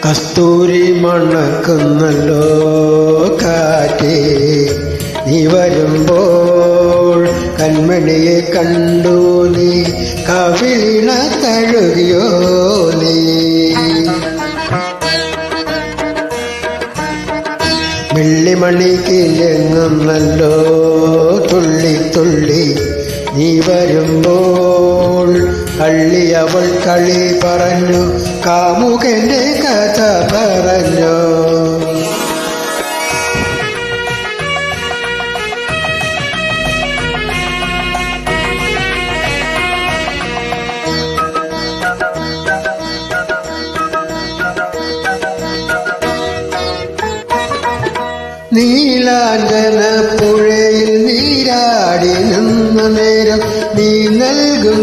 കസ്തൂരി മണക്കുന്നല്ലോ കാറ്റേ, നീ വരുമ്പോൾ കൺമണിയെ കണ്ടു നീ, കവിളിണ തഴുകിയോ നീ. വെള്ളിമണിക്ക് എങ്ങുന്നല്ലോ തുള്ളി തുള്ളി, നീ വരുമ്പോൾ കള്ളി അവൾ കളി പറഞ്ഞു, കാമുകന്റെ കഥ പറഞ്ഞു. നീലാഞ്ജന പുഴയിൽ നീരാടി നിന്ന നേരം, നീ നൽകും